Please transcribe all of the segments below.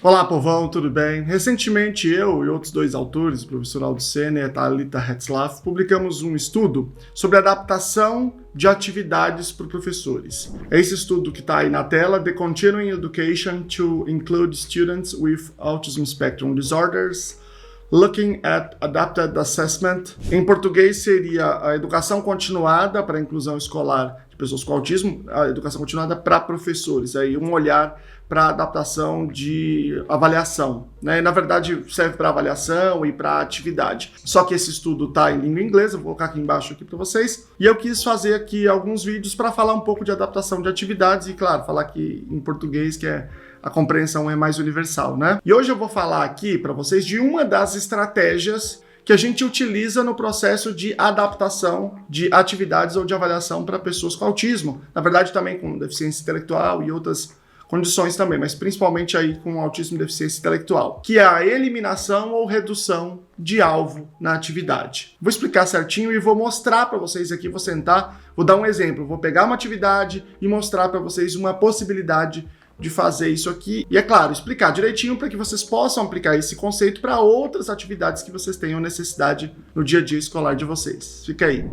Olá, povão, tudo bem? Recentemente, eu e outros dois autores, o professor Aldo Sena e a Thalita Hetzlaff, publicamos um estudo sobre adaptação de atividades para professores. Esse estudo que está aí na tela, The Continuing Education to Include Students with Autism Spectrum Disorders, Looking at Adapted Assessment. Em português seria a educação continuada para a inclusão escolar de pessoas com autismo, a educação continuada para professores, aí um olhar para adaptação de avaliação, né? Na verdade serve para avaliação e para atividade. Só que esse estudo está em língua inglesa, vou colocar aqui embaixo aqui para vocês. E eu quis fazer aqui alguns vídeos para falar um pouco de adaptação de atividades e, claro, falar aqui em português, que a compreensão é mais universal, né? E hoje eu vou falar aqui para vocês de uma das estratégias que a gente utiliza no processo de adaptação de atividades ou de avaliação para pessoas com autismo. Na verdade, também com deficiência intelectual e outras condições também, mas principalmente aí com autismo e deficiência intelectual, que é a eliminação ou redução de alvo na atividade. Vou explicar certinho e vou mostrar para vocês aqui, vou sentar, vou dar um exemplo, vou pegar uma atividade e mostrar para vocês uma possibilidade de fazer isso aqui e, é claro, explicar direitinho para que vocês possam aplicar esse conceito para outras atividades que vocês tenham necessidade no dia a dia escolar de vocês. Fica aí.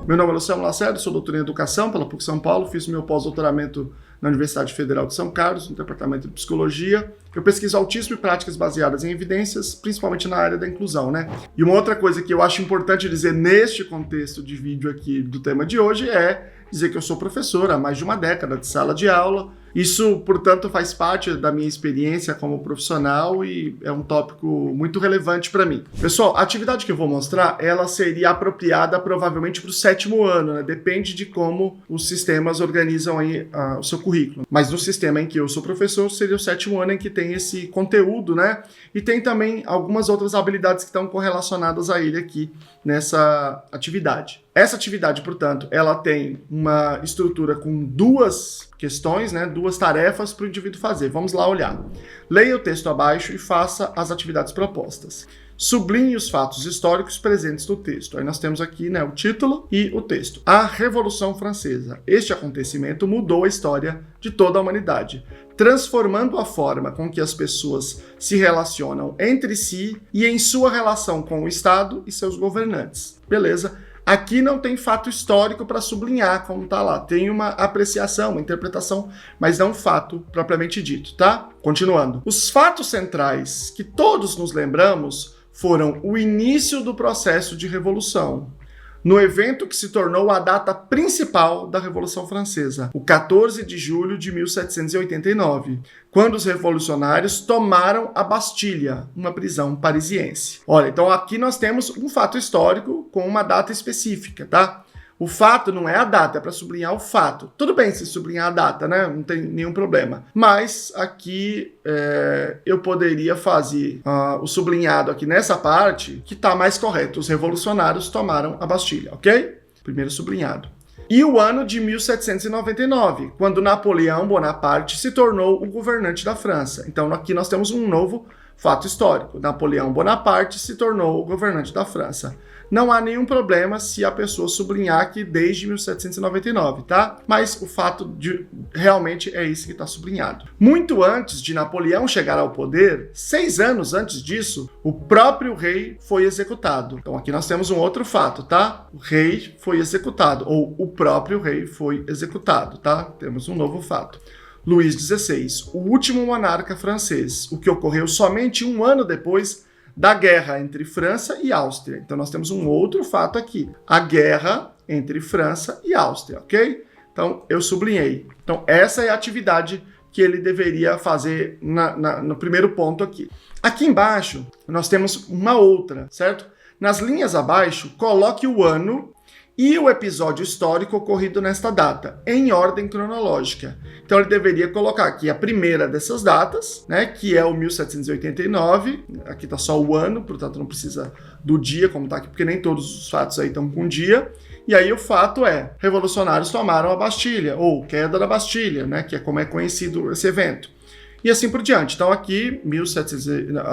Meu nome é Luciano Lacerda, sou doutor em Educação pela PUC São Paulo, fiz meu pós-doutoramento na Universidade Federal de São Carlos, no Departamento de Psicologia. Eu pesquiso autismo e práticas baseadas em evidências, principalmente na área da inclusão, né? E uma outra coisa que eu acho importante dizer neste contexto de vídeo aqui do tema de hoje é dizer que eu sou professor há mais de uma década de sala de aula. Isso, portanto, faz parte da minha experiência como profissional e é um tópico muito relevante para mim. Pessoal, a atividade que eu vou mostrar, ela seria apropriada provavelmente para o 7º ano, né? Depende de como os sistemas organizam aí o seu currículo. Mas no sistema em que eu sou professor, seria o 7º ano em que tem esse conteúdo, né? E tem também algumas outras habilidades que estão correlacionadas a ele aqui nessa atividade. Essa atividade, portanto, ela tem uma estrutura com duas questões, né, duas tarefas para o indivíduo fazer. Vamos lá olhar. Leia o texto abaixo e faça as atividades propostas. Sublinhe os fatos históricos presentes no texto. Aí nós temos aqui, né, o título e o texto. A Revolução Francesa. Este acontecimento mudou a história de toda a humanidade, transformando a forma com que as pessoas se relacionam entre si e em sua relação com o Estado e seus governantes. Beleza? Aqui não tem fato histórico para sublinhar, como está lá. Tem uma apreciação, uma interpretação, mas não fato propriamente dito, tá? Continuando. Os fatos centrais que todos nos lembramos foram o início do processo de revolução, no evento que se tornou a data principal da Revolução Francesa, o 14 de julho de 1789, quando os revolucionários tomaram a Bastilha, uma prisão parisiense. Olha, então aqui nós temos um fato histórico com uma data específica, tá? O fato não é a data, é para sublinhar o fato. Tudo bem se sublinhar a data, né? Não tem nenhum problema. Mas aqui eu poderia fazer o sublinhado aqui nessa parte que está mais correto. Os revolucionários tomaram a Bastilha, ok? Primeiro sublinhado. E o ano de 1799, quando Napoleão Bonaparte se tornou o governante da França. Então aqui nós temos um novo fato histórico. Napoleão Bonaparte se tornou o governante da França. Não há nenhum problema se a pessoa sublinhar que desde 1799, tá? Mas o fato realmente é esse que está sublinhado. Muito antes de Napoleão chegar ao poder, 6 anos antes disso, o próprio rei foi executado. Então aqui nós temos um outro fato, tá? O rei foi executado, ou o próprio rei foi executado, tá? Temos um novo fato. Luís XVI, o último monarca francês, o que ocorreu somente um ano depois da guerra entre França e Áustria. Então nós temos um outro fato aqui, a guerra entre França e Áustria, ok? Então eu sublinhei. Então essa é a atividade que ele deveria fazer no primeiro ponto aqui. Aqui embaixo nós temos uma outra, certo? Nas linhas abaixo, coloque o ano e o episódio histórico ocorrido nesta data, em ordem cronológica. Então ele deveria colocar aqui a primeira dessas datas, né, que é o 1789, aqui está só o ano, portanto não precisa do dia como está aqui, porque nem todos os fatos aí estão com dia. E aí o fato é, revolucionários tomaram a Bastilha, ou queda da Bastilha, né, que é como é conhecido esse evento. E assim por diante. Então aqui,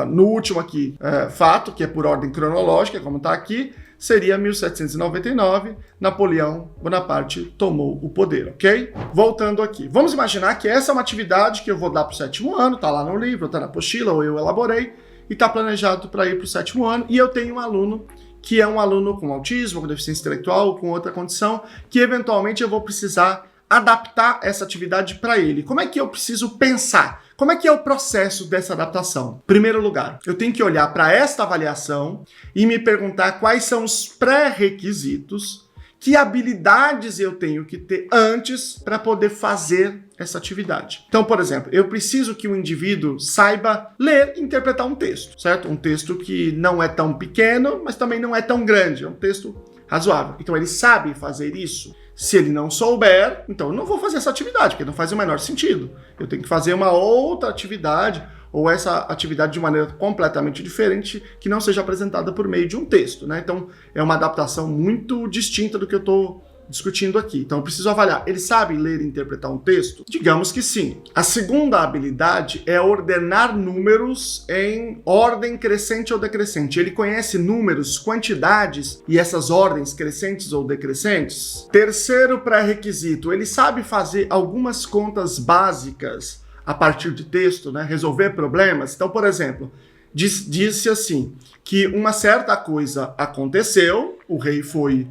no último aqui, fato, que é por ordem cronológica, como está aqui, seria 1799, Napoleão Bonaparte tomou o poder, ok? Voltando aqui, vamos imaginar que essa é uma atividade que eu vou dar para o 7º ano, tá lá no livro, tá na apostila, ou eu elaborei, e tá planejado para ir para o 7º ano, e eu tenho um aluno que é um aluno com autismo, com deficiência intelectual, ou com outra condição, que eventualmente eu vou precisar adaptar essa atividade para ele. Como é que eu preciso pensar? Como é que é o processo dessa adaptação? Primeiro lugar, eu tenho que olhar para esta avaliação e me perguntar quais são os pré-requisitos, que habilidades eu tenho que ter antes para poder fazer essa atividade. Então, por exemplo, eu preciso que o indivíduo saiba ler e interpretar um texto, certo? Um texto que não é tão pequeno, mas também não é tão grande, é um texto razoável. Então, ele sabe fazer isso. Se ele não souber, então eu não vou fazer essa atividade, porque não faz o menor sentido. Eu tenho que fazer uma outra atividade, ou essa atividade de maneira completamente diferente, que não seja apresentada por meio de um texto, né? Então, é uma adaptação muito distinta do que eu estou discutindo aqui. Então, eu preciso avaliar. Ele sabe ler e interpretar um texto? Digamos que sim. A segunda habilidade é ordenar números em ordem crescente ou decrescente. Ele conhece números, quantidades e essas ordens crescentes ou decrescentes? Terceiro pré-requisito, ele sabe fazer algumas contas básicas a partir de texto, né? Resolver problemas. Então, por exemplo, disse assim, que uma certa coisa aconteceu, o rei foi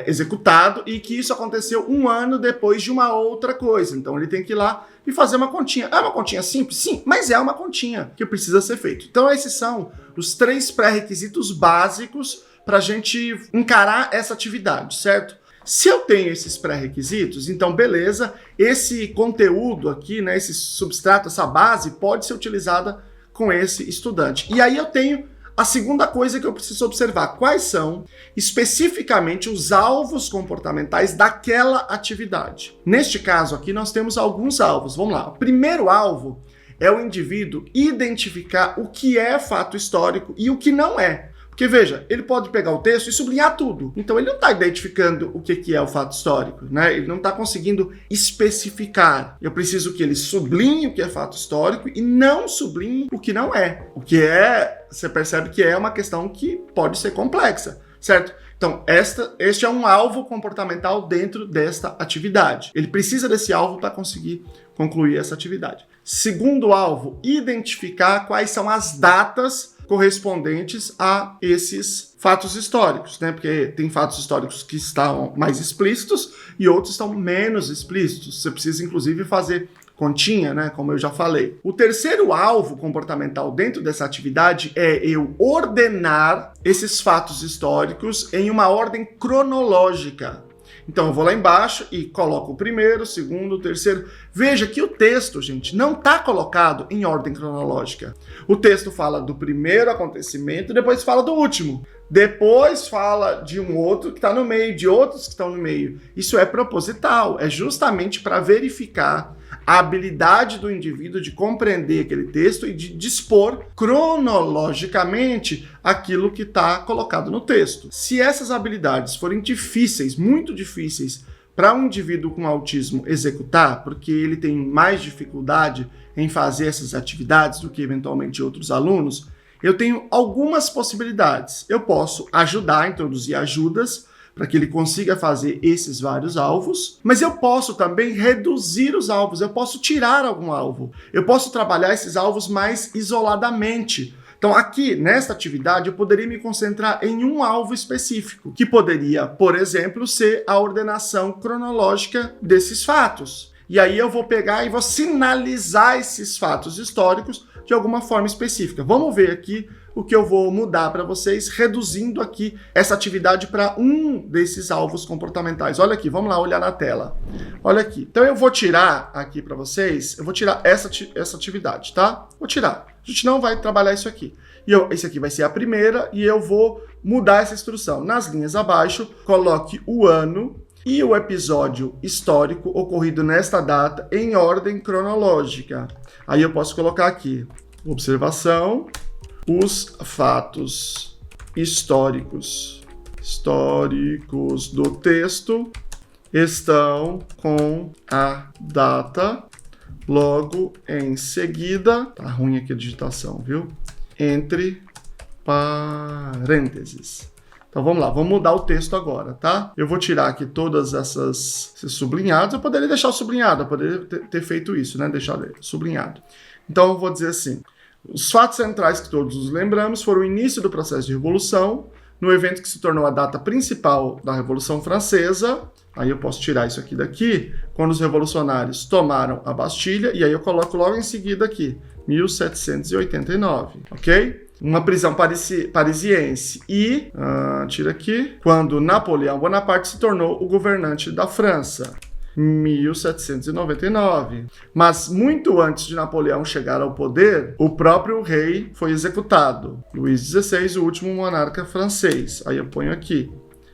executado, e que isso aconteceu 1 ano depois de uma outra coisa. Então ele tem que ir lá e fazer uma continha. É uma continha simples? Sim, mas é uma continha que precisa ser feita. Então esses são os 3 pré-requisitos básicos para a gente encarar essa atividade, certo? Se eu tenho esses pré-requisitos, então beleza, esse conteúdo aqui, né, esse substrato, essa base pode ser utilizada com esse estudante. E aí eu tenho a segunda coisa que eu preciso observar, quais são especificamente os alvos comportamentais daquela atividade. Neste caso aqui nós temos alguns alvos, vamos lá. O primeiro alvo é o indivíduo identificar o que é fato histórico e o que não é. Porque veja, ele pode pegar o texto e sublinhar tudo. Então ele não está identificando o que é o fato histórico, né? Ele não está conseguindo especificar. Eu preciso que ele sublinhe o que é fato histórico e não sublinhe o que não é. O que é, você percebe que é uma questão que pode ser complexa, certo? Então, este é um alvo comportamental dentro desta atividade. Ele precisa desse alvo para conseguir concluir essa atividade. Segundo alvo, identificar quais são as datas correspondentes a esses fatos históricos, né? Porque tem fatos históricos que estão mais explícitos e outros estão menos explícitos. Você precisa, inclusive, fazer continha, né? Como eu já falei. O terceiro alvo comportamental dentro dessa atividade é eu ordenar esses fatos históricos em uma ordem cronológica. Então eu vou lá embaixo e coloco o primeiro, o segundo, o terceiro. Veja que o texto, gente, não está colocado em ordem cronológica. O texto fala do primeiro acontecimento, depois fala do último. Depois fala de um outro que está no meio, de outros que estão no meio. Isso é proposital, é justamente para verificar a habilidade do indivíduo de compreender aquele texto e de dispor cronologicamente aquilo que está colocado no texto. Se essas habilidades forem difíceis, muito difíceis, para um indivíduo com autismo executar, porque ele tem mais dificuldade em fazer essas atividades do que eventualmente outros alunos, eu tenho algumas possibilidades. Eu posso ajudar, introduzir ajudas para que ele consiga fazer esses vários alvos, mas eu posso também reduzir os alvos, eu posso tirar algum alvo, eu posso trabalhar esses alvos mais isoladamente. Então aqui, nesta atividade, eu poderia me concentrar em um alvo específico, que poderia, por exemplo, ser a ordenação cronológica desses fatos. E aí eu vou pegar e vou sinalizar esses fatos históricos de alguma forma específica. Vamos ver aqui o que eu vou mudar para vocês, reduzindo aqui essa atividade para um desses alvos comportamentais. Olha aqui, vamos lá olhar na tela. Olha aqui. Então eu vou tirar aqui para vocês, eu vou tirar essa atividade, tá? Vou tirar. A gente não vai trabalhar isso aqui. Esse aqui vai ser a primeira e eu vou mudar essa instrução. Nas linhas abaixo, coloque o ano e o episódio histórico ocorrido nesta data em ordem cronológica. Aí eu posso colocar aqui, observação, os fatos históricos do texto estão com a data logo em seguida, tá ruim aqui a digitação, viu? Entre parênteses. Então vamos lá, vamos mudar o texto agora, tá? Eu vou tirar aqui todas esses sublinhados. Eu poderia deixar o sublinhado, eu poderia ter feito isso, né? Deixar sublinhado. Então eu vou dizer assim: os fatos centrais que todos nos lembramos foram o início do processo de revolução, no evento que se tornou a data principal da Revolução Francesa. Aí eu posso tirar isso aqui daqui, quando os revolucionários tomaram a Bastilha, e aí eu coloco logo em seguida aqui, 1789, ok? Uma prisão parisiense e, tira aqui, quando Napoleão Bonaparte se tornou o governante da França. 1799. Mas muito antes de Napoleão chegar ao poder, o próprio rei foi executado. Luís XVI, o último monarca francês. Aí eu ponho aqui.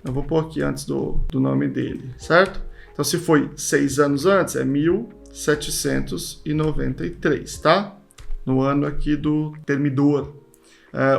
Eu vou pôr aqui antes do nome dele, certo? Então, se foi 6 anos antes, é 1793, tá? No ano aqui do Thermidor.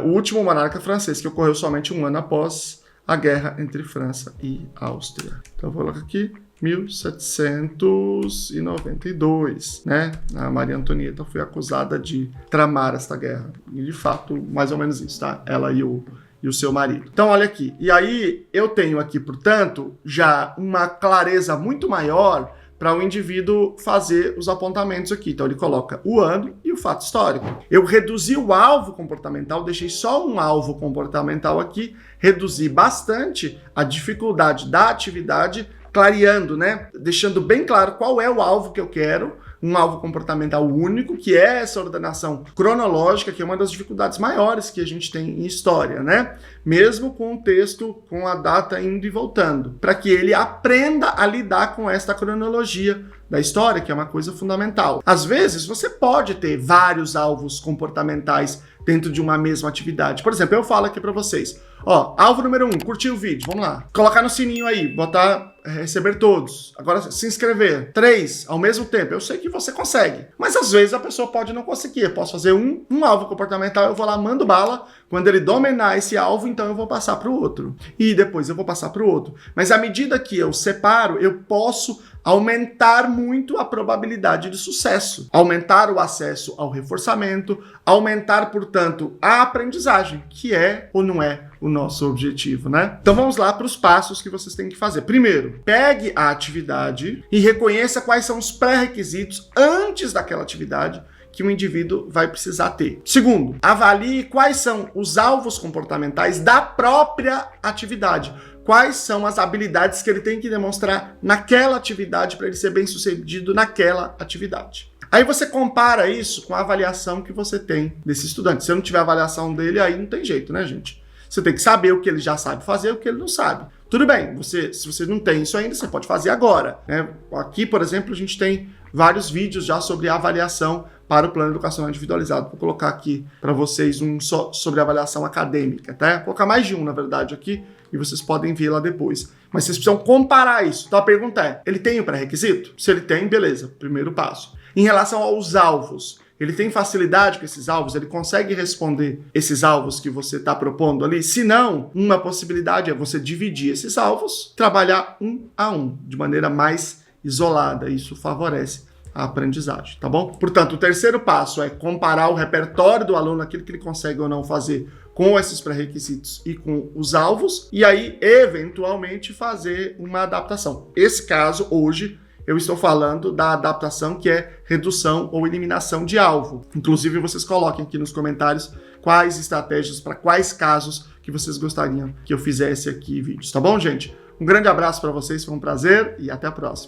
O último monarca francês, que ocorreu somente um ano após a guerra entre França e Áustria. Então, eu vou colocar aqui 1792, né? A Maria Antonieta foi acusada de tramar esta guerra. E, de fato, mais ou menos isso, tá? Ela e o seu marido. Então, olha aqui. E aí, eu tenho aqui, portanto, já uma clareza muito maior para o indivíduo fazer os apontamentos aqui. Então, ele coloca o ano e o fato histórico. Eu reduzi o alvo comportamental, deixei só um alvo comportamental aqui, reduzi bastante a dificuldade da atividade, clareando, né? Deixando bem claro qual é o alvo que eu quero, um alvo comportamental único, que é essa ordenação cronológica, que é uma das dificuldades maiores que a gente tem em história, né? Mesmo com o texto, com a data indo e voltando, para que ele aprenda a lidar com esta cronologia da história, que é uma coisa fundamental. Às vezes, você pode ter vários alvos comportamentais dentro de uma mesma atividade. Por exemplo, eu falo aqui para vocês, ó, alvo número 1, curtir o vídeo, vamos lá. Colocar no sininho aí, botar receber todos. Agora, se inscrever. 3, ao mesmo tempo. Eu sei que você consegue. Mas, às vezes, a pessoa pode não conseguir. Eu posso fazer um alvo comportamental, eu vou lá, mando bala. Quando ele dominar esse alvo, então eu vou passar para o outro. E depois eu vou passar para o outro. Mas, à medida que eu separo, eu posso aumentar muito a probabilidade de sucesso. Aumentar o acesso ao reforçamento, aumentar, portanto, a aprendizagem, que é ou não é o nosso objetivo, né? Então vamos lá para os passos que vocês têm que fazer. Primeiro, pegue a atividade e reconheça quais são os pré-requisitos antes daquela atividade que o indivíduo vai precisar ter. Segundo, avalie quais são os alvos comportamentais da própria atividade. Quais são as habilidades que ele tem que demonstrar naquela atividade para ele ser bem-sucedido naquela atividade. Aí você compara isso com a avaliação que você tem desse estudante. Se eu não tiver avaliação dele, aí não tem jeito, né, gente? Você tem que saber o que ele já sabe fazer e o que ele não sabe. Tudo bem, se você não tem isso ainda, você pode fazer agora, né? Aqui, por exemplo, a gente tem vários vídeos já sobre avaliação para o plano educacional individualizado. Vou colocar aqui para vocês um só sobre avaliação acadêmica, tá? Vou colocar mais de um, na verdade, aqui, e vocês podem ver lá depois. Mas vocês precisam comparar isso. Então a pergunta é, ele tem o pré-requisito? Se ele tem, beleza, primeiro passo. Em relação aos alvos, ele tem facilidade com esses alvos? Ele consegue responder esses alvos que você está propondo ali? Se não, uma possibilidade é você dividir esses alvos, trabalhar um a um, de maneira mais isolada. Isso favorece a aprendizagem, tá bom? Portanto, o terceiro passo é comparar o repertório do aluno, aquilo que ele consegue ou não fazer, com esses pré-requisitos e com os alvos, e aí, eventualmente, fazer uma adaptação. Esse caso, hoje, eu estou falando da adaptação que é redução ou eliminação de alvo. Inclusive, vocês coloquem aqui nos comentários quais estratégias, para quais casos que vocês gostariam que eu fizesse aqui vídeos, tá bom, gente? Um grande abraço para vocês, foi um prazer e até a próxima.